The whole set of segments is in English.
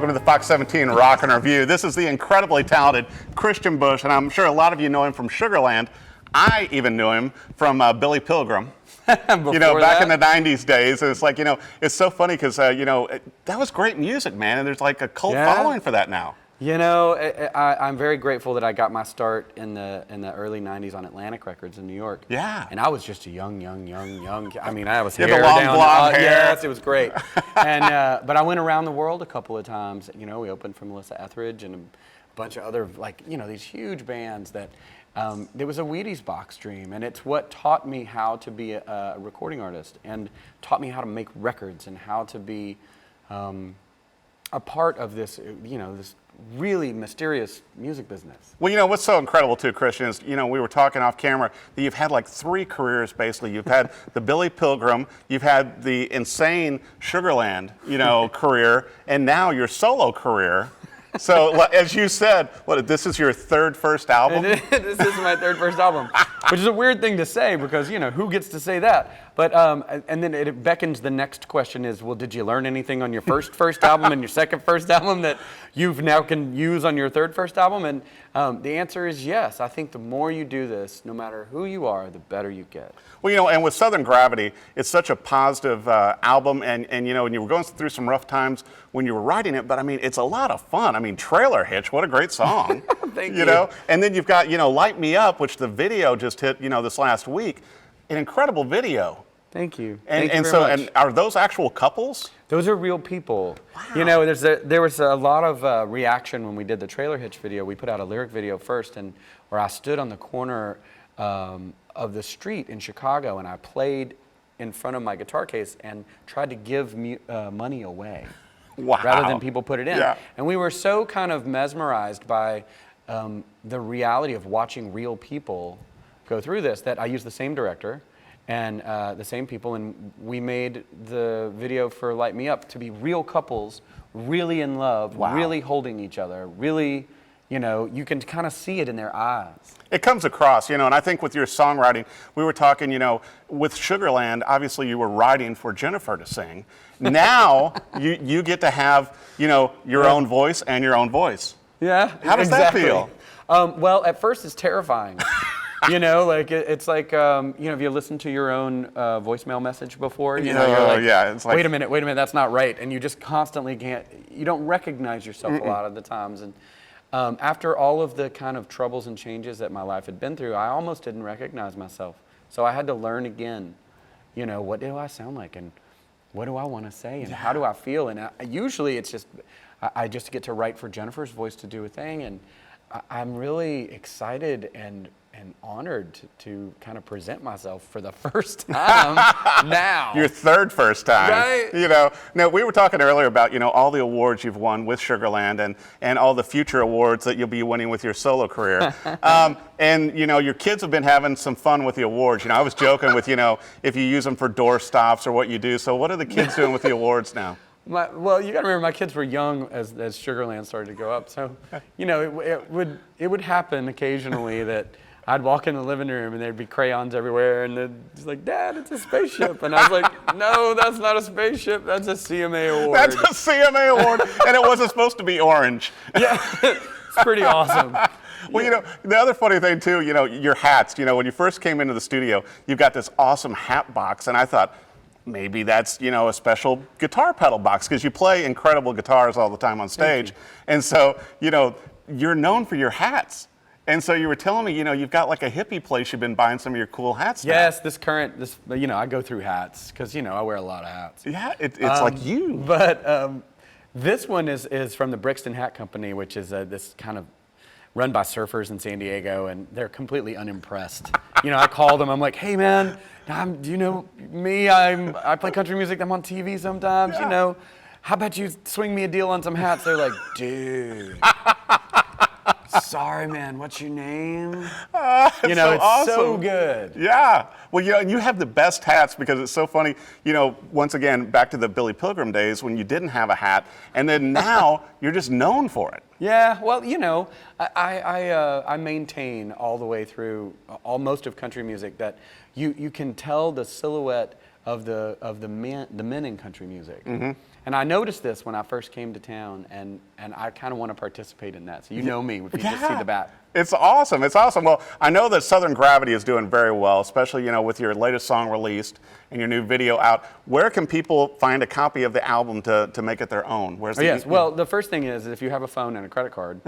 welcome to the Fox 17 Rock and Review. This is the incredibly talented Kristian Bush, and I'm sure a lot of you know him from Sugarland. I even knew him from Billy Pilgrim. Back in the 90s days. And it's like, it's so funny because, that was great music, man, and there's like a cult following for that now. I'm very grateful that I got my start in the early 90s on Atlantic Records in New York. Yeah. And I was just a young. I mean, I was hair the long down. blonde hair. Yes, it was great. And but I went around the world a couple of times. We opened for Melissa Etheridge and a bunch of other these huge bands that. There was a Wheaties box dream, and it's what taught me how to be a recording artist, and taught me how to make records and how to be a part of this, this really mysterious music business. Well, what's so incredible too, Kristian, is, we were talking off camera that you've had like 3 careers basically. You've had the Billy Pilgrim, you've had the insane Sugarland, career, and now your solo career. So, as you said, this is your first album? This is my first album, which is a weird thing to say because, who gets to say that? But, and then it beckons the next question is, well, did you learn anything on your first album and your first album that you've now can use on your first album? And the answer is yes. I think the more you do this, no matter who you are, the better you get. Well, and with Southern Gravity, it's such a positive album, and and you were going through some rough times when you were writing it, but I mean, it's a lot of fun. I mean, Trailer Hitch, what a great song. Thank you. And then you've got, Light Me Up, which the video just hit, this last week. An incredible video. Thank you. And, Thank you very much. And are those actual couples? Those are real people. Wow. There was a lot of reaction when we did the Trailer Hitch video. We put out a lyric video first, and where I stood on the corner of the street in Chicago, and I played in front of my guitar case and tried to give money away. Wow. Rather than people put it in. Yeah. And we were so kind of mesmerized by the reality of watching real people go through this that I used the same director and the same people, and we made the video for Light Me Up to be real couples, really in love, really holding each other, really, you can kind of see it in their eyes. It comes across, and I think with your songwriting, we were talking, with Sugarland, obviously you were writing for Jennifer to sing. Now you get to have, your own voice and your own voice. Yeah. How does that feel? Well, at first it's terrifying. It's like, have you listened to your own voicemail message before? You're like, it's like, wait a minute, that's not right. And you just constantly you don't recognize yourself a lot of the times. And after all of the kind of troubles and changes that my life had been through, I almost didn't recognize myself. So I had to learn again, what do I sound like? And what do I want to say? And how do I feel? And usually it's just, I just get to write for Jennifer's voice to do a thing. And I'm really excited and honored to kind of present myself for the first time now. Your first time. Right. Now we were talking earlier about, all the awards you've won with Sugarland and all the future awards that you'll be winning with your solo career. And, your kids have been having some fun with the awards. I was joking with, if you use them for doorstops or what you do. So what are the kids doing with the awards now? Well, you got to remember, my kids were young as Sugarland started to go up. So, it would happen occasionally that I'd walk in the living room and there'd be crayons everywhere, and they'd just like, "Dad, it's a spaceship." And I was like, "No, that's not a spaceship. That's a CMA award." That's a CMA award, and it wasn't supposed to be orange. Yeah, it's pretty awesome. Well, the other funny thing too, your hats. When you first came into the studio, you've got this awesome hat box, and I thought, maybe that's, a special guitar pedal box because you play incredible guitars all the time on stage. And so, you're known for your hats. And so you were telling me, you've got like a hippie place you've been buying some of your cool hats now. Yes, I go through hats because, I wear a lot of hats. Yeah, it's like you. But this one is from the Brixton Hat Company, which is this kind of run by surfers in San Diego, and they're completely unimpressed. I call them, I'm like, "Hey man, do you know me? I play country music, I'm on TV sometimes, how about you swing me a deal on some hats?" They're like, "Dude, sorry man, what's your name?" It's so it's awesome. So good. Yeah. Well, and you have the best hats because it's so funny, once again, back to the Billy Pilgrim days when you didn't have a hat, and then now you're just known for it. Yeah, well, I maintain all the way through most of country music that you can tell the silhouette of the men in country music. Mm-hmm. And I noticed this when I first came to town, and I kind of want to participate in that. So you know me if you just see the bat. It's awesome. It's awesome. Well, I know that Southern Gravity is doing very well, especially, with your latest song released and your new video out. Where can people find a copy of the album to make it their own? Yes. Well, the first thing is if you have a phone and a credit card,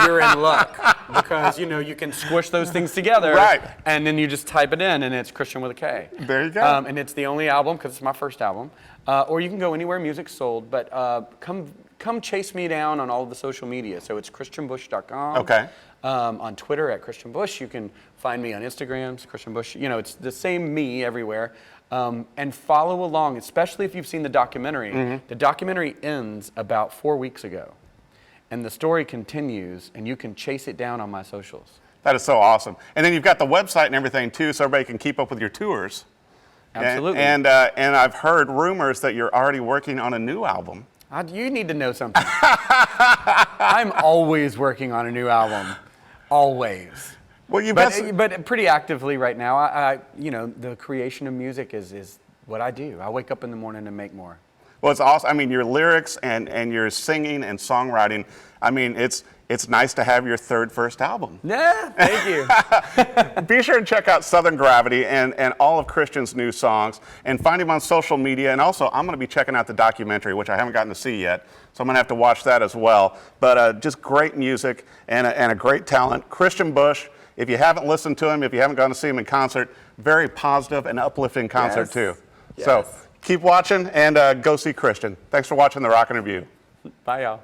you're in luck because, you can squish those things together. Right. And then you just type it in, and it's Kristian with a K. There you go. And it's the only album because it's my first album. Or you can go anywhere music's sold, but come chase me down on all of the social media. So it's KristianBush.com. Okay. On Twitter at Kristian Bush. You can find me on Instagram, Kristian Bush. It's the same me everywhere. And follow along, especially if you've seen the documentary. Mm-hmm. The documentary ends about 4 weeks ago. And the story continues, and you can chase it down on my socials. That is so awesome. And then you've got the website and everything, too, so everybody can keep up with your tours. Absolutely. And I've heard rumors that you're already working on a new album. You need to know something. I'm always working on a new album. Always. Well, but pretty actively right now. I the creation of music is what I do. I wake up in the morning and make more. Well, it's awesome. I mean, your lyrics and your singing and songwriting. I mean, it's nice to have your first album. Yeah, thank you. Be sure to check out Southern Gravity and all of Kristian's new songs, and find him on social media. And also, I'm going to be checking out the documentary, which I haven't gotten to see yet, so I'm going to have to watch that as well. But just great music and a great talent. Kristian Bush, if you haven't listened to him, if you haven't gone to see him in concert, very positive and uplifting concert too. Yes. So keep watching and go see Kristian. Thanks for watching The Rockin' Review. Bye, y'all.